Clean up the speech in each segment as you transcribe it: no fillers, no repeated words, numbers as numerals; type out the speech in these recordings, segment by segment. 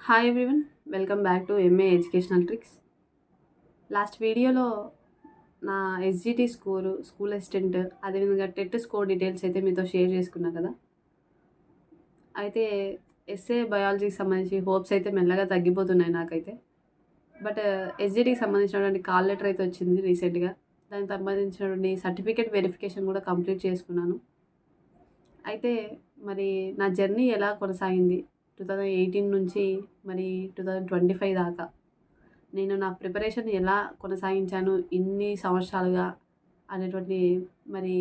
Hi everyone, welcome back to MA educational tricks. Last వీడియోలో నా SGT score, school assistant, అదేవిధంగా TET score details అయితే మీతో share చేసుకున్నా కదా. అయితే ఎస్ఏ బయాలజీకి సంబంధించి హోప్స్ అయితే మెల్లగా తగ్గిపోతున్నాయి నాకైతే. బట్ ఎస్జిటికి సంబంధించినటువంటి కాల్ లెటర్ అయితే వచ్చింది రీసెంట్గా. దానికి సంబంధించినటువంటి సర్టిఫికేట్ వెరిఫికేషన్ కూడా కంప్లీట్ చేసుకున్నాను. అయితే మరి నా జర్నీ ఎలా కొనసాగింది 2018 నుంచి మరి 2025 దాకా నేను నా ప్రిపరేషన్ ఎలా కొనసాగించాను ఇన్ని సంవత్సరాలుగా అనేటువంటి మరి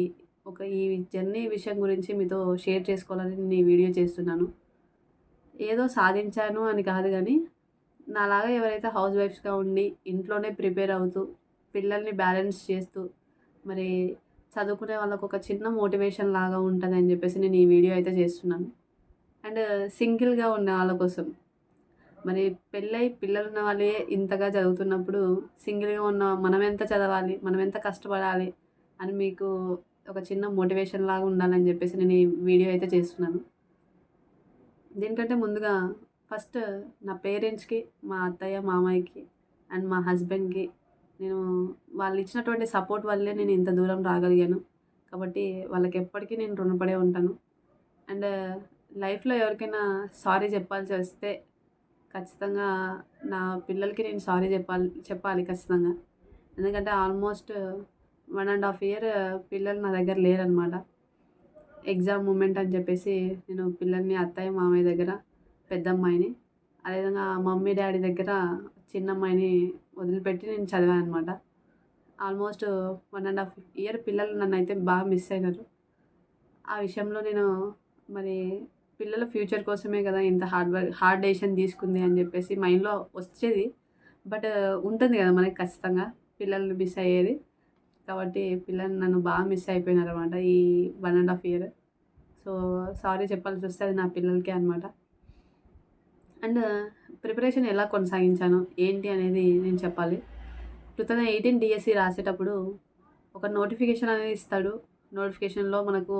ఈ జర్నీ విషయం గురించి మీతో షేర్ చేసుకోవాలని నేను ఈ వీడియో చేస్తున్నాను. ఏదో సాధించాను అని కాదు కానీ, నాలాగా ఎవరైతే హౌస్ వైఫ్స్గా ఉండి ఇంట్లోనే ప్రిపేర్ అవుతూ పిల్లల్ని బ్యాలెన్స్ చేస్తూ మరి చదువుకునే వాళ్ళకు ఒక చిన్న మోటివేషన్ లాగా ఉంటుందని చెప్పేసి నేను ఈ వీడియో అయితే చేస్తున్నాను. అండ్ సింగిల్గా ఉన్న వాళ్ళ కోసం, మరి పెళ్ళై పిల్లలున్న వాళ్ళే ఇంతగా చదువుతున్నప్పుడు సింగిల్గా ఉన్న మనం ఎంత చదవాలి, మనం ఎంత కష్టపడాలి అని మీకు ఒక చిన్న మోటివేషన్ లాగా ఉండాలని చెప్పేసి నేను ఈ వీడియో అయితే చేస్తున్నాను. దీనికంటే ముందుగా ఫస్ట్ నా పేరెంట్స్కి, మా అత్తయ్య మామయ్యకి అండ్ మా హస్బెండ్కి నేను వాళ్ళు ఇచ్చినటువంటి సపోర్ట్ వల్లే నేను ఇంత దూరం రాగలిగాను. కాబట్టి వాళ్ళకి ఎప్పటికీ నేను రుణపడే ఉంటాను. అండ్ లైఫ్లో ఎవరికైనా సారీ చెప్పాల్సి వస్తే ఖచ్చితంగా నా పిల్లలకి నేను సారీ చెప్పాలి ఖచ్చితంగా. ఎందుకంటే ఆల్మోస్ట్ 1.5 ఇయర్ పిల్లలు నా దగ్గర లేరనమాట. ఎగ్జామ్ మూమెంట్ అని చెప్పేసి నేను పిల్లల్ని అత్తయ్య మామయ్య దగ్గర పెద్దమ్మాయిని, అదేవిధంగా మమ్మీ డాడీ దగ్గర చిన్నమ్మాయిని వదిలిపెట్టి నేను చదివాను అనమాట. ఆల్మోస్ట్ 1.5 ఇయర్ పిల్లలు నన్ను అయితే బాగా మిస్ అయినారు. ఆ విషయంలో నేను మరి పిల్లల ఫ్యూచర్ కోసమే కదా ఇంత హార్డ్ డెసిషన్ తీసుకుంది అని చెప్పేసి మైండ్లో వచ్చేది. బట్ ఉంటుంది కదా మనకి ఖచ్చితంగా పిల్లల్ని మిస్ అయ్యేది. కాబట్టి పిల్లలు నన్ను బాగా మిస్ అయిపోయినారు అనమాట ఈ 1.5 ఇయర్. సో సారీ చెప్పాల్సి వస్తే అది నా పిల్లలకే అనమాట. అండ్ ప్రిపరేషన్ ఎలా కొనసాగించాను ఏంటి అనేది నేను చెప్పాలి. 2018 డిఎస్సి రాసేటప్పుడు ఒక నోటిఫికేషన్ అనేది ఇస్తాడు. నోటిఫికేషన్లో మనకు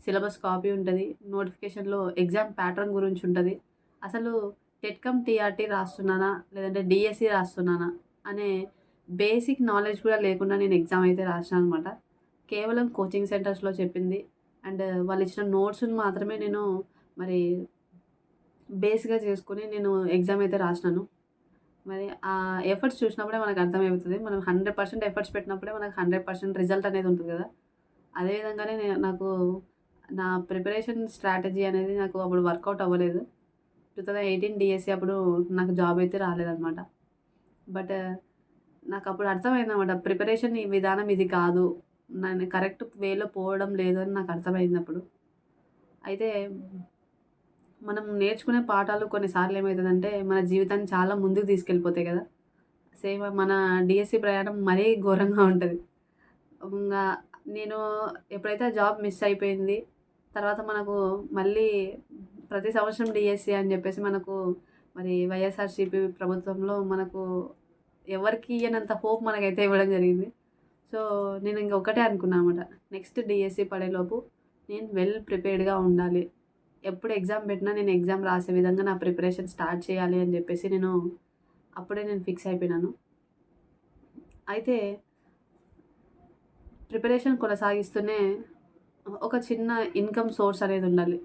సిలబస్ కాపీ ఉంటుంది. నోటిఫికేషన్లో ఎగ్జామ్ ప్యాటర్న్ గురించి ఉంటుంది. అసలు టెట్కమ్ టీఆర్టీ రాస్తున్నానా లేదంటే డిఎస్సి రాస్తున్నానా అనే బేసిక్ నాలెడ్జ్ కూడా లేకుండా నేను ఎగ్జామ్ అయితే రాసాను అనమాట. కేవలం కోచింగ్ సెంటర్స్లో చెప్పింది అండ్ వాళ్ళు ఇచ్చిన నోట్స్ని మాత్రమే నేను మరి బేస్గా చేసుకుని నేను ఎగ్జామ్ అయితే రాసినాను. మరి ఆ ఎఫర్ట్స్ చూసినప్పుడే మనకు అర్థమవుతుంది. మనం 100% ఎఫర్ట్స్ పెట్టినప్పుడే మనకు 100% రిజల్ట్ అనేది ఉంటుంది కదా. అదేవిధంగానే నాకు నా ప్రిపరేషన్ స్ట్రాటజీ అనేది నాకు అప్పుడు వర్కౌట్ అవ్వలేదు. 2018 డిఎస్సి అప్పుడు నాకు జాబ్ అయితే రాలేదనమాట. బట్ నాకు అప్పుడు అర్థమైందనమాట, ప్రిపరేషన్ ఈ విధానం ఇది కాదు, నేను కరెక్ట్ వేలో పోవడం లేదు అని నాకు అర్థమైందప్పుడు. అయితే మనం నేర్చుకునే పాఠాలు కొన్నిసార్లు ఏమవుతుందంటే మన జీవితాన్ని చాలా ముందుకు తీసుకెళ్ళిపోతాయి కదా. సేమ్ మన డిఎస్సి ప్రయాణం మరీ ఘోరంగా ఉంటుంది. ఇంకా నేను ఎప్పుడైతే జాబ్ మిస్ అయిపోయింది, తర్వాత మనకు మళ్ళీ ప్రతి సంవత్సరం డిఎస్సి అని చెప్పేసి మనకు మరి వైఎస్ఆర్సీపీ ప్రభుత్వంలో మనకు ఎవరికి ఇయ్యనంత హోప్ మనకైతే ఇవ్వడం జరిగింది. సో నేను ఇంకొకటే అనుకున్నా అనమాట, నెక్స్ట్ డిఎస్సి పడేలోపు నేను వెల్ ప్రిపేర్డ్గా ఉండాలి. ఎప్పుడు ఎగ్జామ్ పెట్టినా నేను ఎగ్జామ్ రాసే విధంగా నా ప్రిపరేషన్ స్టార్ట్ చేయాలి అని చెప్పేసి అప్పుడే నేను ఫిక్స్ అయిపోయినాను. అయితే ప్రిపరేషన్ కొనసాగిస్తూనే ఒక చిన్న ఇన్కమ్ సోర్స్ అనేది ఉండాలి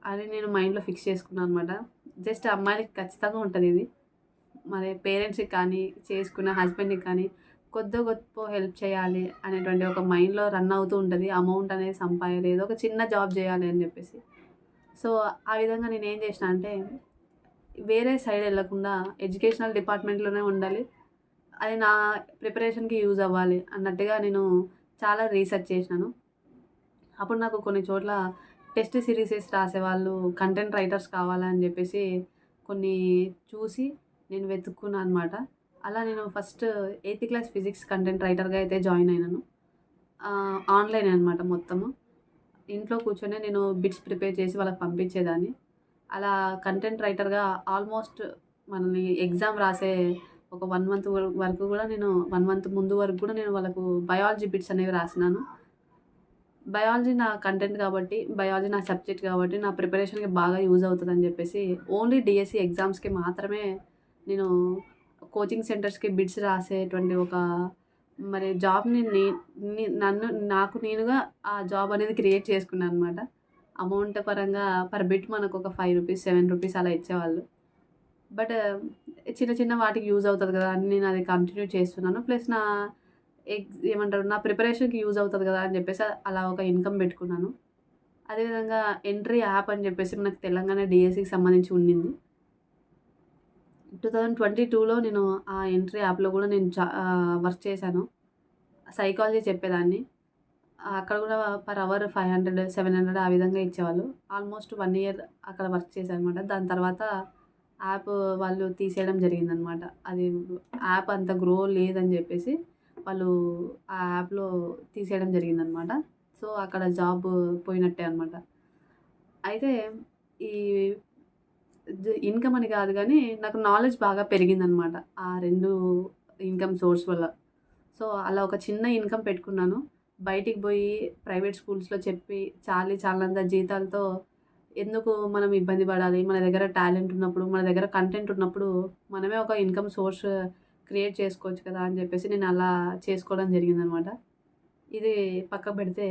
అని నేను మైండ్లో ఫిక్స్ చేసుకున్నాను అనమాట. జస్ట్ అమ్మాయిలకి ఖచ్చితంగా ఉంటుంది ఇది. మరి పేరెంట్స్కి కానీ చేసుకున్న హస్బెండ్కి కానీ కొద్ది గొప్ప హెల్ప్ చేయాలి అనేటువంటి ఒక మైండ్లో రన్ అవుతూ ఉంటుంది. అమౌంట్ అనేది సంపాదాలి, ఏదో ఒక చిన్న జాబ్ చేయాలి అని చెప్పేసి. సో ఆ విధంగా నేను ఏం చేసిన అంటే, వేరే సైడ్ వెళ్ళకుండా ఎడ్యుకేషనల్ డిపార్ట్మెంట్లోనే ఉండాలి, అది నా ప్రిపరేషన్కి యూజ్ అవ్వాలి అన్నట్టుగా నేను చాలా రీసెర్చ్ చేసినాను. అప్పుడు నాకు కొన్ని చోట్ల టెస్ట్ సిరీసెస్ రాసేవాళ్ళు, కంటెంట్ రైటర్స్ కావాలని చెప్పేసి కొన్ని చూసి నేను వెతుక్కున్నాను అనమాట. అలా నేను first 8th class physics content రైటర్గా అయితే జాయిన్ అయినాను. ఆన్లైన్ అనమాట మొత్తము. ఇంట్లో కూర్చొని నేను బిట్స్ ప్రిపేర్ చేసి వాళ్ళకి పంపించేదాన్ని. అలా కంటెంట్ రైటర్గా ఆల్మోస్ట్ మనల్ని ఎగ్జామ్ రాసే ఒక 1 మంత్ వరకు కూడా నేను 1 మంత్ ముందు వరకు కూడా నేను వాళ్ళకు బయాలజీ బిట్స్ అనేవి రాసినాను. బయాలజీ నా కంటెంట్ కాబట్టి, బయాలజీ నా సబ్జెక్ట్ కాబట్టి, నా ప్రిపరేషన్‌కి బాగా యూజ్ అవుతదని జెప్పేసి, ఓన్లీ డీఎస్సీ ఎగ్జామ్స్‌కి మాత్రమే నేను కోచింగ్ సెంటర్స్‌కి బిడ్స్ రాసేటువంటి ఒక మరి జాబ్‌ని నాకు నేనుగా ఆ జాబ్ అనేది క్రియేట్ చేసుకున్నాననమాట. అమౌంట్ పరంగా పర్ బిట్ మనకొక రూ. 5, రూ. 7 అలా ఇచ్చేవాళ్ళు. బట్ చిన్న చిన్న వాటికి యూజ్ అవుతది గదా! అని నేనది కంటిన్యూ చేస్తున్నాను. ప్లస్ ఏమంటారు, నా ప్రిపరేషన్‌కి యూజ్ అవుతది గదా! అని జెప్పేసి అలా ఒక ఇన్‌కమ్ బెట్టుకున్నాను. అదేవిధంగా ఎంట్రీ యాప్ అని జెప్పేసి మనకు తెలంగాణ డీఎస్సీకి సంబంధించి ఉండింది. 2022లో నేను ఆ ఎంట్రీ యాప్‌లో గూడా నేను వర్క్ చేశాను. సైకాలజీ చెప్పేదాన్ని. అక్కడ గూడా పర్ అవర్ 500, 700 ఆ విధంగా ఇచ్చేవాళ్ళు. ఆల్మోస్ట్ 1 ఇయర్ అక్కడ వర్క్ చేశాననమాట. దాని తర్వాత యాప్ వాళ్ళు తీసేయడం జరిగిందనమాట. అది యాప్ అంత గ్రో లేదని జెప్పేసి వాళ్ళు ఆ యాప్‌లో తీసేయడం జరిగిందనమాట. సో, అక్కడ జాబ్ పోయినట్టే అనమాట. అయితే ఈ ఇన్‌కమ్ అని గాదు గానీ, నాకు నాలెడ్జ్ బాగా పెరిగిందనమాట. ఆ 2 ఇన్‌కమ్ సోర్స్ వల్ల. సో, అలా ఒక చిన్న ఇన్‌కమ్ పెట్టుకున్నాను. బయటికి బోయి ప్రైవేట్ స్కూల్స్‌లో చెప్పి చాలినంత జీతాలతో ఎందుకు మనం ఇబ్బంది పడాలి? మన దగ్గర టాలెంట్ ఉన్నప్పుడు, మన దగ్గర కంటెంట్ ఉన్నప్పుడు, మనమే ఒక ఇన్‌కమ్ సోర్స్ క్రియేట్ చేసుకోవచ్చు కదా! అని జెప్పేసి నేను అలా చేసుకోవడం జరిగిందనమాట. ఇది పక్కకు పెడితే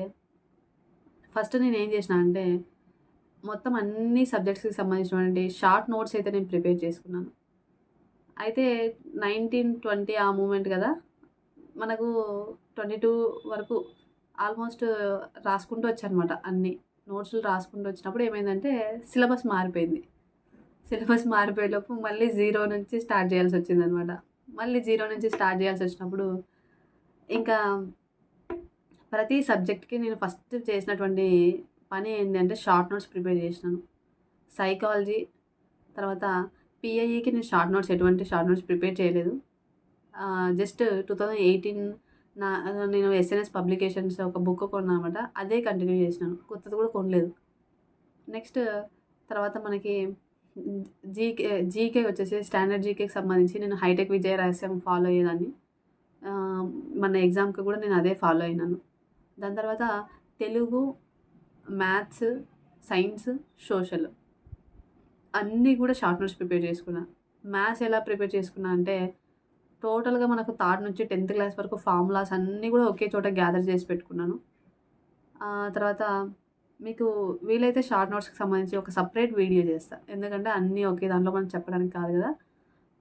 ఫస్ట్ నేనేం జేసినా అంటే, మొత్తం అన్ని సబ్జెక్ట్స్‌కి సంబంధించినటువంటి షార్ట్ నోట్స్ అయితే నేను ప్రిపేర్ చేసుకున్నాను. అయితే 19, 20 ఆ మూమెంట్ గదా! మనకు 22 వరకు ఆల్మోస్ట్ రాసుకుంటూ వచ్చానమాట అన్నీ. నోట్స్‌లు రాసుకుంటూ వచ్చినప్పుడు ఏమైందంటే సిలబస్ మారిపోయింది. సిలబస్ మారిపోయేలోపు మళ్ళీ జీరో నుంచి స్టార్ట్ చేయాల్సొచ్చిందనమాట. మళ్ళీ జీరో నుంచి స్టార్ట్ చేయాల్సొచ్చినప్పుడు ఇంకా ప్రతి సబ్జెక్ట్‌కి నేను ఫస్ట్ చేసినటువంటి పని ఏంది అంటే షార్ట్ నోట్స్ ప్రిపేర్ చేసినాను. సైకాలజీ తర్వాత పీఐఈకి నేను ఎటువంటి షార్ట్ నోట్స్ ప్రిపేర్ చేయలేదు. జస్ట్ 2018 నా నేను ఎస్ఎన్ఎస్ పబ్లికేషన్స్ ఒక బుక్ కొన్నాననమాట. అదే కంటిన్యూ చేసినాను. కొత్తది కూడా కొనలేదు. నెక్స్ట్ తర్వాత మనకి జీకే వచ్చేసి స్టాండర్డ్ జీకేకి సంబంధించి నేను హైటెక్ విజయ రహస్యం ఫాలో అయ్యేదాన్ని. మన ఎగ్జామ్‌కి కూడా నేను అదే ఫాలో అయినాను. దాని తర్వాత తెలుగు, మ్యాథ్స్, సైన్స్, సోషల్ అన్నీ కూడా షార్ట్ నోట్స్ ప్రిపేర్ చేసుకున్నా. మ్యాథ్స్ ఎలా ప్రిపేర్ చేసుకున్నా అంటే టోటల్‌గా మనకు థర్డ్ నుంచి 10థ్ క్లాస్ వరకు ఫార్ములాస్ అన్నీ గూడా ఒకే చోట గ్యాదర్ చేసి పెట్టుకున్నాను. తర్వాత మీకు వీలైతే షార్ట్ నోట్స్‌కి సంబంధించి ఒక సెపరేట్ వీడియో చేస్తా. ఎందుకంటే అన్నీ ఒకే దాంట్లో మనం చెప్పడానికి కాదు గదా!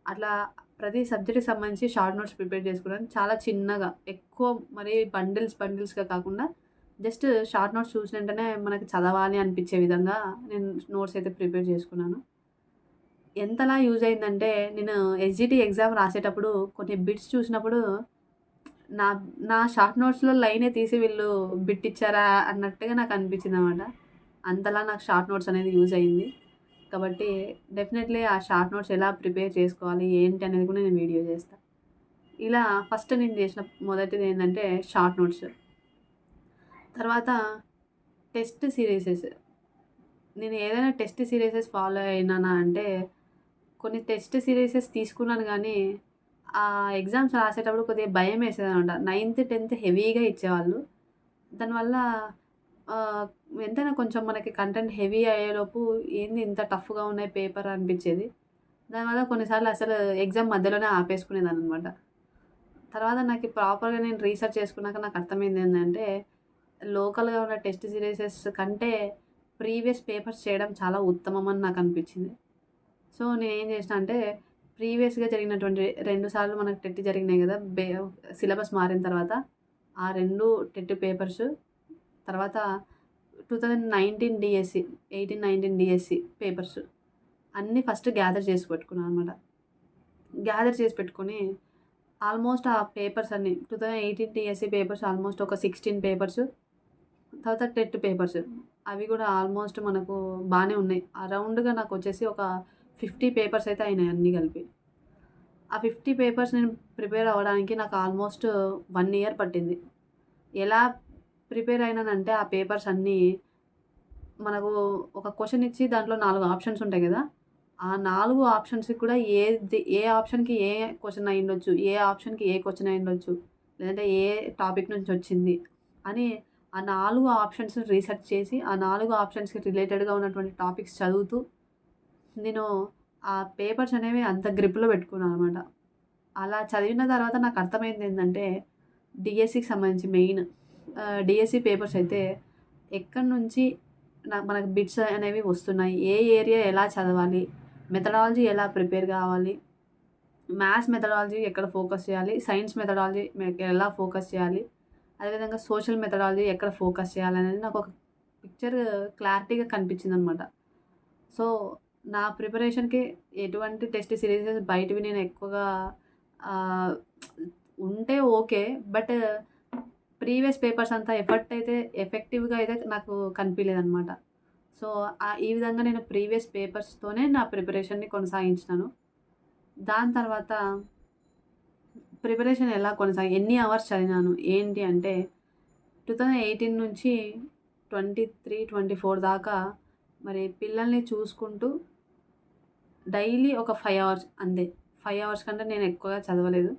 అట్లా ప్రతి సబ్జెక్ట్‌కి సంబంధించి షార్ట్ నోట్స్ ప్రిపేర్ చేసుకున్నాను. చాలా చిన్నగా ఎక్కువ మరి బండిల్స్‌గా కాకుండా జస్ట్ షార్ట్ నోట్స్ చూసిన వెంటనే మనకి చదవాలి అనిపించే విధంగా నేను నోట్స్ అయితే ప్రిపేర్ చేసుకున్నాను. ఎంతలా యూజ్ అయిందంటే, నేను ఎస్‌జిటి ఎగ్జామ్ రాసేటప్పుడు కొన్ని బిట్స్ చూసినప్పుడు, నా నా షార్ట్ నోట్స్‌లో లైనే తీసి వీళ్ళు బిట్ ఇచ్చారా అన్నట్టుగా నాకు అనిపించిందనమాట. అంతలా నాకు షార్ట్ నోట్స్ అనేది యూజ్ అయింది. కాబట్టి డెఫినెట్‌లీ ఆ షార్ట్ నోట్స్ ఎలా ప్రిపేర్ చేసుకోవాలి, ఏంటి అనేది కూడా నేను వీడియో చేస్తా. ఇలా ఫస్ట్ నేను చేసిన మొదటిది ఏంటంటే షార్ట్ నోట్స్. తర్వాత టెస్ట్ సీరీసెస్. నేను ఏదైనా టెస్ట్ సీరీసెస్ ఫాలో అయినానా అంటే కొన్ని టెస్ట్ సీరీసెస్ తీసుకున్నాను గానీ, ఆ ఎగ్జామ్స్ రాసేటప్పుడు కొద్దిగా భయమేసేదనమాట. 9థ్, 10థ్ హెవీగా ఇచ్చేవాళ్ళు. దానివల్ల ఆహ్, ఎంతైనా కొంచెం మనకి కంటెంట్ హెవీ అయ్యేలోపు ఏంది ఇంత టఫ్‌గా ఉన్నాయి పేపర్ అనిపిచ్చేది. దానివల్ల కొన్నిసార్లు అసలు ఎగ్జామ్ మధ్యలోనే ఆపేసుకునేదాన్ననమాట. తర్వాత నాకు ప్రాపర్‌గా నేను రీసెర్చ్ చేసుకున్నాక నాకు అర్థమైందేందంటే, లోకల్‌గా ఉన్న టెస్ట్ సీరీసెస్ కంటే ప్రీవియస్ పేపర్స్ చేయడం చాలా ఉత్తమం అని నాకనిపిచ్చింది. సో, నేనేం చేసినా అంటే, ప్రీవియస్‌గా జరిగినటువంటి 2 సార్లు మనకు టెట్ జరిగినాయి గదా! సిలబస్ మారిన తర్వాత, ఆ 2 టెట్ పేపర్స్ తర్వాత 2019 డీఎస్సీ 18, 19 డీఎస్సీ పేపర్స్ అన్నీ ఫస్ట్ గ్యాదర్ చేసి పెట్టుకున్నా అనమాట. గ్యాదర్ చేసి పెట్టుకొని, ఆల్మోస్ట్ ఆ పేపర్స్ అన్నీ 2018 డీఎస్సీ పేపర్స్ ఆల్మోస్ట్ ఒక 16 పేపర్స్, తర్వాత టెట్ పేపర్స్ అవి గూడా ఆల్మోస్ట్ మనకు బానే ఉన్నాయి. అరౌండ్‌గా నాకొచ్చేసి ఒక 50 పేపర్స్ అయితే అయినాయి అన్నీ కలిపి. ఆ 50 పేపర్స్ నేను ప్రిపేర్ అవ్వడానికి నాకు ఆల్మోస్ట్ 1 ఇయర్ పట్టింది. ఎలా ప్రిపేర్ అయినానంటే ఆ పేపర్స్ అన్నీ మనకు ఒక క్వెషన్ ఇచ్చి దాంట్లో 4 ఆప్షన్స్ ఉంటాయి గదా! ఆ 4 ఆప్షన్స్‌కి కూడా ఏ ఆప్షన్‌కి ఏ క్వెషన్ అయ్యుండొచ్చు, ఏ ఆప్షన్‌కి ఏ క్వెషన్ అయ్యుండొచ్చు, లేదంటే ఏ టాపిక్ నుంచొచ్చింది అని ఆ 4 ఆప్షన్స్ రీసెర్చ్ చేసి, ఆ 4 ఆప్షన్స్‌కి రిలేటెడ్‌గా ఉన్నటువంటి టాపిక్స్ చదువుతూ, నేను ఆ పేపర్స్ అనేవి అంత గ్రిప్‌లో పెట్టుకున్నాననమాట. అలా చదివిన తర్వాత నాకు అర్థమైందేంటంటే, డీఎస్సీకి సంబంధించి మెయిన్ డీఎస్సీ పేపర్స్ అయితే ఎక్కడి నుంచి మనకు బిట్స్ అనేవి వస్తున్నాయి. ఏ ఏరియా ఎలా చదవాలి? మెథడాలజీ ఎలా ప్రిపేర్ కావాలి? మ్యాథ్స్ మెథడాలజీ ఎక్కడ ఫోకస్ చేయాలి? సైన్స్ మెథడాలజీ ఎలా ఫోకస్ చేయాలి? అదేవిధంగా సోషల్ మెథడాలజీ ఎక్కడ ఫోకస్ చేయాలనేది నాకొక పిక్చర్ క్లారిటీగా కనిపించిందనమాట. సో, నా ప్రిపరేషన్‌కి ఎటువంటి టెస్ట్ సిరీసెస్ బయటివి నేను ఎక్కువగా ఆహ్, ఉంటే ఓకే. బట్ ప్రీవియస్ పేపర్స్ అంత ఎఫెక్టివ్‌గా అయితే నాకు కనిపియలేదనమాట. సో, ఈ విధంగా నేను ప్రీవియస్ పేపర్స్‌తోనే నా ప్రిపరేషన్‌ని కొనసాగించినాను. దాని తర్వాత ప్రిపరేషన్ ఎలా ఎన్ని అవర్స్ చదివినాను ఏంటి అంటే 2018 నుంచి 23, 24 దాకా మరి పిల్లల్ని చూసుకుంటూ డైలీ ఒక 5 అవర్స్ అంతే. 5 అవర్స్ కంటే నేను ఎక్కువగా చదవలేదు.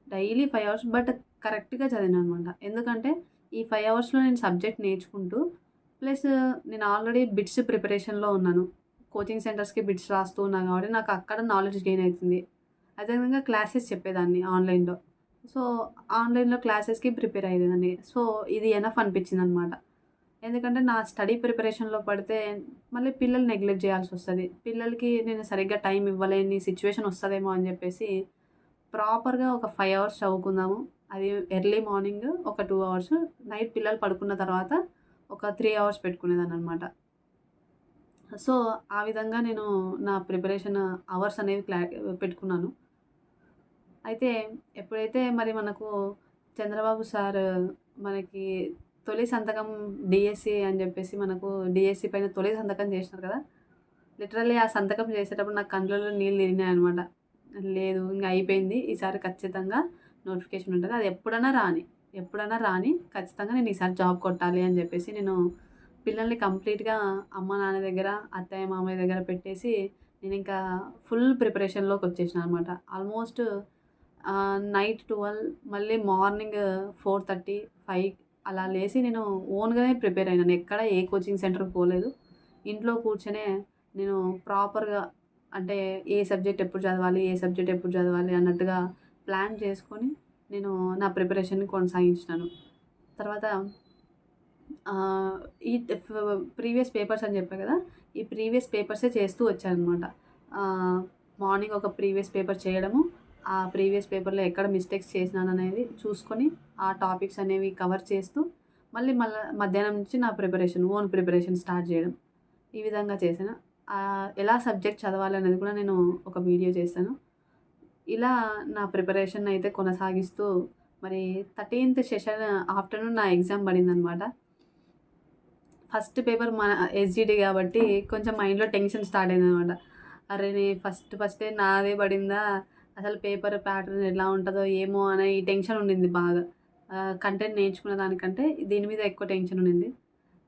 డైలీ 5 అవర్స్ బట్ కరెక్ట్‌గా చదివినాననమాట. ఎందుకంటే ఈ 5 అవర్స్‌లో నేను సబ్జెక్ట్ నేర్చుకుంటూ ప్లస్ నేను ఆల్రెడీ బిట్స్ ప్రిపరేషన్‌లో ఉన్నాను. కోచింగ్ సెంటర్స్‌కి బిట్స్ రాస్తూ ఉన్నాను కాబట్టి నాకు అక్కడ నాలెడ్జ్ గెయిన్ అయితుంది. అదేవిధంగా క్లాసెస్ చెప్పేదాన్ని ఆన్‌లైన్‌లో. సో, ఆన్‌లైన్‌లో క్లాసెస్‌కి ప్రిపేర్ అయ్యేదాన్ని. సో, ఇది ఎనఫ్ అనిపించిందనమాట. ఎందుకంటే నా స్టడీ ప్రిపరేషన్‌లో పడితే మళ్ళీ పిల్లలు నెగ్లెక్ట్ చేయాల్సొస్తది. పిల్లలకి నేను సరిగ్గా టైం ఇవ్వలేని సిచ్యువేషన్ వస్తదేమో అని చెప్పేసి ప్రాపర్‌గా ఒక 5 అవర్స్ చదువుకుందాము. అది ఎర్లీ మార్నింగ్ ఒక 2 అవర్స్, నైట్ పిల్లలు పడుకున్న తర్వాత ఒక 3 అవర్స్ పెట్టుకునేదాన్ననమాట. సో, ఆ విధంగా నేను నా ప్రిపరేషన్ అవర్స్ అనేవి పెట్టుకున్నాను. అయితే ఎప్పుడైతే మరి మనకు చంద్రబాబు సార్ మనకి తొలి సంతకం డీఎస్సీ అని జెప్పేసి మనకు డీఎస్సీ పైన తొలి సంతకం జేసినారు కదా! లిటరల్లీ ఆ సంతకం చేసేటప్పుడు నా కళ్ళలో నీళ్ళు తిరిగినాయనమాట. లేదు ఇంగ అయిపోయింది. ఈసారి ఖచ్చితంగా నోటిఫికేషన్ ఉంటది. అది ఎప్పుడన్నా రాని ఖచ్చితంగా నేను ఈసారి జాబ్ కొట్టాలి అని జెప్పేసి నేను పిల్లల్ని కంప్లీట్‌గా అమ్మ, నాన్న దగ్గర, అత్తయ్య, మామయ్య దగ్గర పెట్టేసి నేనింకా ఫుల్ ప్రిపరేషన్‌లోకొచ్చేసినా అనమాట. ఆల్మోస్ట్ నైట్ 12 మళ్ళీ మార్నింగ్ 4:30, 5 అలా లేసి నేను ఓన్‌గానే ప్రిపేర్ అయినాను. ఎక్కడ ఏ కోచింగ్ సెంటర్‌కి పోలేదు. ఇంట్లో కూర్చొనే నేను ప్రాపర్‌గా అంటే ఏ సబ్జెక్ట్ ఎప్పుడు చదవాలి? ఏ సబ్జెక్ట్ ఎప్పుడు చదవాలి? అన్నట్టుగా ప్లాన్ చేసుకొని నేను నా ప్రిపరేషన్‌ని కొనసాగించినాను. తర్వాత ఆహ్, ఈ ఫ్ ప్రీవియస్ పేపర్స్ అని చెప్పా కదా! ఈ ప్రీవియస్ పేపర్సే చేస్తూ వచ్చాననమాట. ఆహ్, మార్నింగ్ ఒక ప్రీవియస్ పేపర్ చేయడము, ఆ ప్రీవియస్ పేపర్‌లో ఎక్కడ మిస్టేక్స్ చేసినాననేది చూసుకొని, ఆ టాపిక్స్ అనేవి కవర్ చేస్తూ, మళ్ళా మధ్యాహ్నం నుంచి నా ఓన్ ప్రిపరేషన్ స్టార్ట్ చేయడం. ఈ విధంగా చేశాను. ఎలా సబ్జెక్ట్ చదవాలనేది కూడా నేను ఒక వీడియో చేశాను. ఇలా నా ప్రిపరేషన్ అయితే కొనసాగిస్తూ మరి 13థ్ సెషన్ ఆఫ్టర్‌నూన్ నా ఎగ్జామ్ పడిందనమాట. ఫస్ట్ పేపర్ మన ఎస్‌జిటి గాబట్టి కొంచెం మైండ్‌లో టెన్షన్ స్టార్ట్ అయిందనమాట. అరే! ఫస్టే నాదే పడిందా? అసలు పేపర్ ప్యాటర్న్ ఎలా ఉంటదో ఏమో అనే ఈ టెన్షన్ ఉండింది బాగా. కంటెంట్ నేర్చుకునే దానికంటే దీని మీద ఎక్కువ టెన్షన్ ఉండింది.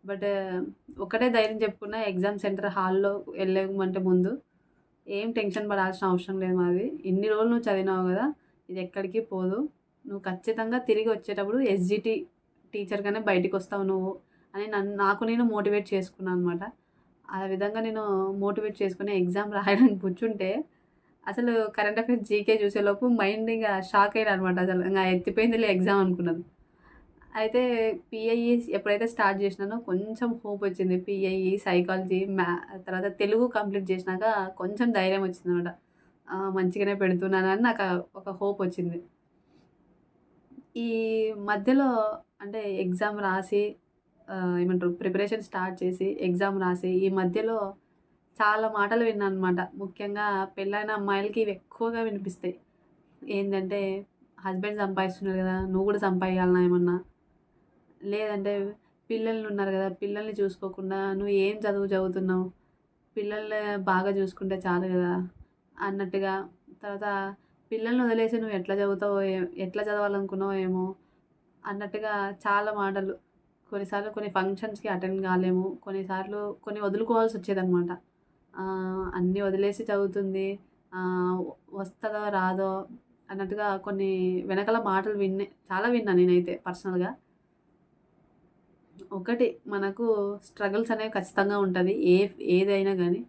బట్ ఒకటే ధైర్యం చెప్పుకున్నా ఎగ్జామ్ సెంటర్ హాల్‌లో ఎళ్ళమంటే ముందు, "ఏం టెన్షన్ పడాల్సిన అవసరం లేదు మాది. ఇన్ని రోజులు నువ్వు చదివినావు గదా! ఇది ఎక్కడికి పోదు. నువ్వు ఖచ్చితంగా తిరిగి వచ్చేటప్పుడు ఎస్‌జిటి టీచర్‌గానే బయటికొస్తావు నువ్వు" అని నాకు నేను మోటివేట్ చేసుకున్నాననమాట. ఆ విధంగా నేను మోటివేట్ చేసుకొని ఎగ్జామ్ రాయడానికి కూర్చుంటే, అసలు కరెంట్ అఫైర్స్ జీకే చూసేలోపు మైండ్ ఇంగ షాక్ అయ్యాననమాట అసలు. ఇంగ ఎత్తిపోయిందిలే ఎగ్జామ్ అనుకున్నాను. అయితే పీఐఈ ఎప్పుడైతే స్టార్ట్ చేసినానో కొంచెం హోపొచ్చింది. పీఐఈ, సైకాలజీ, తర్వాత తెలుగు కంప్లీట్ చేసినాక కొంచెం ధైర్యం వచ్చిందనమాట. మంచిగానే పెడుతున్నానని నాకు ఒక హోపొచ్చింది. ఈ మధ్యలో అంటే ఎగ్జామ్ రాసి ఏమంటారు ప్రిపరేషన్ స్టార్ట్ చేసి, ఎగ్జామ్ రాసి, ఈ మధ్యలో చాలా మాటలు విన్నాననమాట. ముఖ్యంగా పెళ్ళైన అమ్మాయిలకి ఇవి ఎక్కువగా వినిపిస్తాయి. ఏందంటే, హస్బెండ్ సంపాదిస్తున్నారు గదా! నువ్వు గూడా సంపాదియాలనా ఏమన్నా? లేదంటే పిల్లలున్నారు గదా! పిల్లల్ని చూసుకోకుండా నువ్వు ఏం చదువు చదువుతున్నావు? పిల్లల్ని బాగా చూసుకుంటే చాలు గదా! అన్నట్టుగా. తర్వాత పిల్లల్ని వదిలేసి నువ్వు ఎట్లా చదువుతావో ఎట్లా చదవాలనుకున్నావో ఏమో అన్నట్టుగా చాలా మాటలు. కొన్నిసార్లు కొన్ని ఫంక్షన్స్‌కి అటెండ్ కాలేము. కొన్నిసార్లు కొన్ని వదులుకోవాల్సొచ్చేదనమాట. అన్నీ వదిలేసి చదువుతుంది. ఆహ్, వస్తదో రాదో అన్నట్టుగా కొన్ని వెనకాల మాటలు చాలా విన్నా నేనైతే పర్సనల్‌గా. ఒకటి మనకు స్ట్రగుల్స్ అనేవి ఖచ్చితంగా ఉంటది. ఏదైనా గానీ,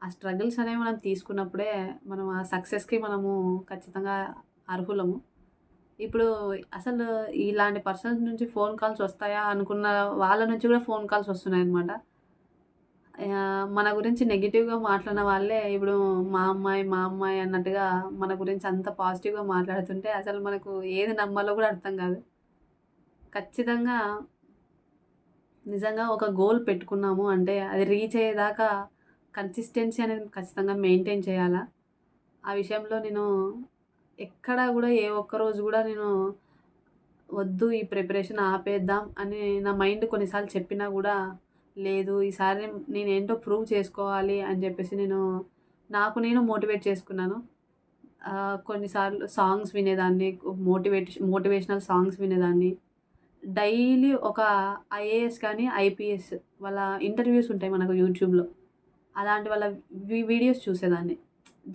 ఆ స్ట్రగుల్స్ అనేవి మనం తీసుకున్నప్పుడే మనం ఆ సక్సెస్‌కి మనము ఖచ్చితంగా అర్హులము. ఇప్పుడు అసలు ఇలాంటి పర్సన్స్ నుంచి ఫోన్ కాల్స్ వస్తాయా అనుకున్న వాళ్ళ నుంచి గూడా ఫోన్ కాల్స్ వస్తున్నాయన్నమాట. మన గురించి నెగెటివ్‌గా మాట్లాడిన వాళ్ళే ఇప్పుడు మా అమ్మాయి అన్నట్టుగా మన గురించి అంత పాజిటివ్‌గా మాట్లాడుతుంటే అసలు మనకు ఏది నమ్మాలో గూడా అర్థం గాదు. ఖచ్చితంగా నిజంగా ఒక గోల్ పెట్టుకున్నాము అంటే అది రీచ్ అయ్యేదాకా కన్సిస్టెన్సీ అనేది ఖచ్చితంగా మెయింటైన్ చేయాలా. ఆ విషయంలో నేను ఎక్కడా గూడా ఏ ఒక్క రోజు గూడా నేను వద్దు ఈ ప్రిపరేషన్ ఆపేద్దాం అని నా మైండ్ కొన్నిసార్లు చెప్పినా గూడా, లేదు ఈసారి నేనేంటో ప్రూవ్ చేసుకోవాలి అని జెప్పేసి నేను నాకు నేను మోటివేట్ చేసుకున్నాను. కొన్నిసార్లు సాంగ్స్ వినేదాన్ని, మోటివేషనల్ సాంగ్స్ వినేదాన్ని. డైలీ ఒక ఐఏఎస్ కానీ, ఐపీఎస్ వాళ్ళ ఇంటర్వ్యూస్ ఉంటాయి మనకు యూట్యూబ్‌లో. అలాంటి వాళ్ళ వీడియోస్ చూసేదాన్ని.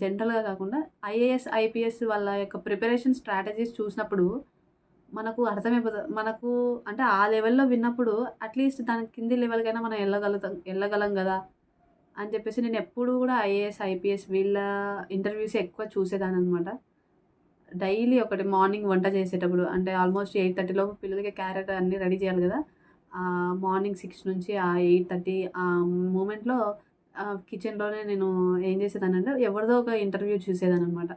జనరల్‌గా కాకుండా ఐఏఎస్, ఐపీఎస్ వాళ్ళ యొక్క ప్రిపరేషన్ స్ట్రాటజీస్ చూసినప్పుడు మనకు అర్థమైపోతది. మనకు అంటే ఆ లెవెల్‌లో విన్నప్పుడు అట్‌లీస్ట్ దాని కింది లెవెల్‌కైనా మనం ఎళ్ళగలం గదా! అని చెప్పేసి నేనెప్పుడూ గూడా ఐఏఎస్, ఐపీఎస్ వీళ్ళ ఇంటర్వ్యూసే ఎక్కువ చూసేదాన్ననమాట. డైలీ ఒకటి మార్నింగ్ వంట చేసేటప్పుడు అంటే ఆల్మోస్ట్ 8:30 లోపు పిల్లలకి క్యారేట్ అన్నీ రెడీ చేయాలి గదా! మార్నింగ్ 6 నుంచి 8:30 ఆ మూమెంట్‌లో కిచెన్‌లోనే నేను ఏం చేసేదాన్నంటే ఎవరిదో ఒక ఇంటర్వ్యూ చూసేదాన్ననమాట.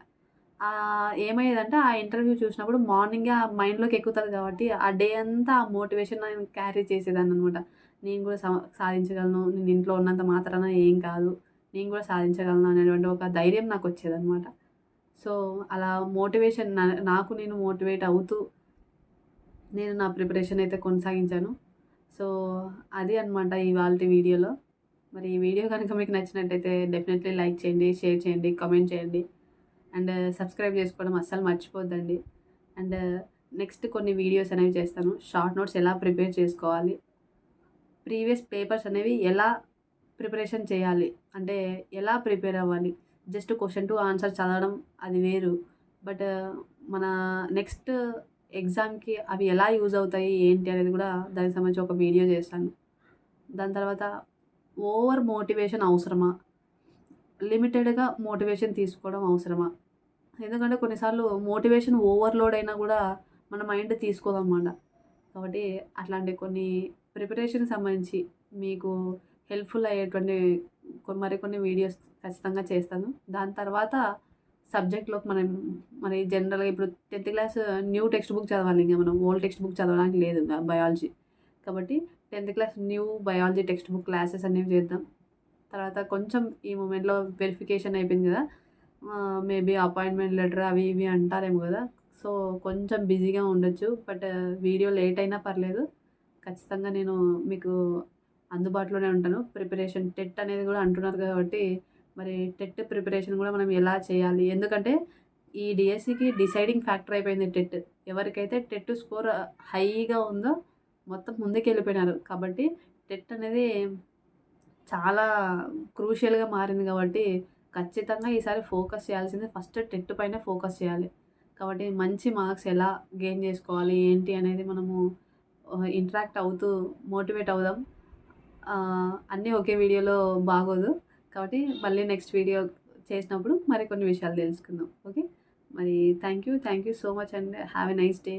ఏమయ్యేదంటే ఆ ఇంటర్వ్యూ చూసినప్పుడు మార్నింగే ఆ మైండ్‌లోకి ఎక్కుతది కాబట్టి ఆ డే అంతా ఆ మోటివేషన్ నేను క్యారీ చేసేదాన్ననమాట. నేను గూడా సాధించగలను. నేను ఇంట్లో ఉన్నంత మాత్రాన ఏం కాదు. నేను గూడా సాధించగలను అనేటువంటి ఒక ధైర్యం నాకొచ్చేదనమాట. సో, అలా మోటివేషన్ నాకు నేను మోటివేట్ అవుతూ, నేను నా ప్రిపరేషన్ అయితే కొనసాగించాను. సో, అది అనమాట ఇవాల్టి వీడియోలో. మరి ఈ వీడియో గనుక మీకు నచ్చినట్టయితే డెఫినెట్‌లీ లైక్ చేయండి, షేర్ చేయండి, కామెంట్ చేయండి. అండ్ సబ్స్క్రైబ్ చేసుకోవడం అస్సలు మర్చిపోవద్దండి. అండ్ నెక్స్ట్ కొన్ని వీడియోస్ అనేవి చేస్తాను. షార్ట్ నోట్స్ ఎలా ప్రిపేర్ చేసుకోవాలి, ప్రీవియస్ పేపర్స్ అనేవి ఎలా ప్రిపరేషన్ చేయాలి, అంటే ఎలా ప్రిపేర్ అవ్వాలి. జస్ట్ క్వెషన్ టు ఆన్సర్ చదవడం అది వేరు. బట్ మన నెక్స్ట్ ఎగ్జామ్‌కి అవి ఎలా యూజ్ అవుతాయి, ఏంటి అనేది కూడా దానికి సంబంధించి ఒక వీడియో చేస్తాను. దాని తర్వాత ఓవర్ మోటివేషన్ అవసరమా? లిమిటెడ్‌గా మోటివేషన్ తీసుకోవడం అవసరమా? ఎందుకంటే కొన్నిసార్లు మోటివేషన్ ఓవర్‌లోడ్ అయినా గూడా మన మైండ్ తీసుకోదనమాట. కాబట్టి అట్లాంటి కొన్ని ప్రిపరేషన్‌కి సంబంధించి మీకు హెల్ప్‌ఫుల్ అయ్యేటువంటి మరికొన్ని వీడియోస్ ఖచ్చితంగా చేస్తాను. దాని తర్వాత సబ్జెక్ట్‌లోకి మనం మరి జనరల్‌గా ఇప్పుడు 10థ్ క్లాస్ న్యూ టెక్స్ట్ బుక్ చదవాలి. ఇంక మనం ఓల్డ్ టెక్స్ట్ బుక్ చదవడానికి లేదు బయాలజీ. కాబట్టి 10థ్ class new biology text book classes అనేవి చేద్దాం. తర్వాత కొంచెం ఈ మూమెంట్‌లో వెరిఫికేషన్ అయిపోయింది గదా! మేబీ అపాయింట్‌మెంట్ లెటర్ అవి ఇవి అంటారేమో గదా! సో, కొంచెం బిజీగా ఉండొచ్చు. బట్ వీడియో లేట్ అయినా పర్లేదు. ఖచ్చితంగా నేను మీకు అందుబాటులోనే ఉంటాను. ప్రిపరేషన్ టెట్ అనేది గూడా అంటున్నారు గాబట్టి, మరి టెట్ ప్రిపరేషన్ గూడా మనం ఎలా చేయాలి? ఎందుకంటే, ఈ డీఎస్సీకి డిసైడింగ్ ఫ్యాక్టర్ అయిపోయింది టెట్. ఎవరికైతే టెట్ స్కోర్ హైగా ఉందో మొత్తం ముందుకెళ్ళిపోయినారు. కాబట్టి టెట్ అనేది చాలా క్రూషియల్‌గా మారింది గాబట్టి, ఖచ్చితంగా ఈసారి ఫోకస్ చేయాల్సింది ఫస్ట్ టెట్ పైనే ఫోకస్ చేయాలి. కాబట్టి మంచి మార్క్స్ ఎలా గెయిన్ జేసుకోవాలి, ఏంటి అనేది మనము ఇంటరాక్ట్ అవుతూ మోటివేట్ అవుదాం. అన్నీ ఒకే వీడియోలో బాగోదు. కాబట్టి మళ్ళీ నెక్స్ట్ వీడియో చేసినప్పుడు మరికొన్ని విషయాలు తెలుసుకుందాం. ఓకే. మరి thank you so much and have a nice day.